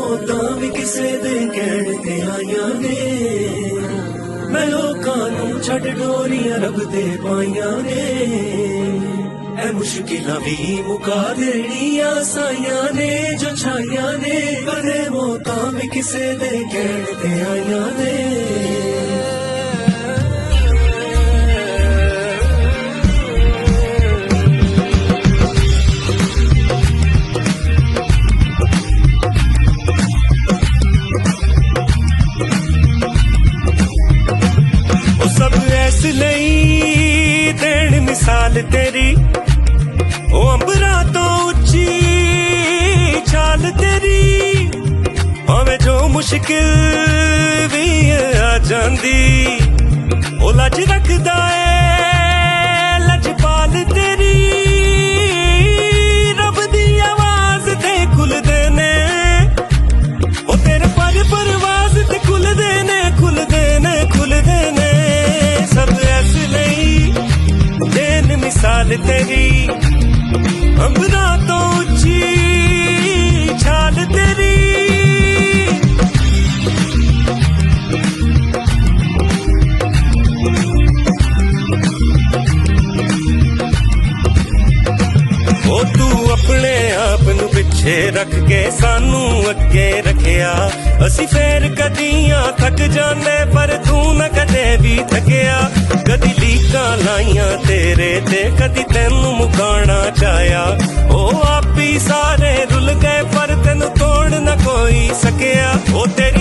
मौतां भी किसे दे कहण ते आईयां ने मैं लोकां नूं छड्ड डोरियां रब दे पाईयां ने ऐ मुश्किलां भी मुका देणियां साईयां ने जो छाईयां ने कदे मौतां भी किसे दे कहण ते आईयां ने देण मिसाल तेरी ओ अंबरा तो उच्ची छाल तेरी भावें जो मुश्किल भी आ जांदी ओ लज रखदा है लजपाल तेरी रब दी आवाज ते खुलदे ने ओ तेरे पर परवाज ते खुलदे ने खुलदे ने खुलदे ने सब ऐसे देन मिसाल तेरी अंबरा तो ऊंची छाल तेरी ओ तू अपने आप नू पिछे रख के सानू अगे रखिया असी फेर कदियां थक जाने पर तू न कदे भी थकिया कदी लीकां लाइयां तेरे ते कदी तेनू मुकाना चाया ओ आप ही सारे रुल गए पर तेनू तोड़ न कोई सकिया ओ तेरी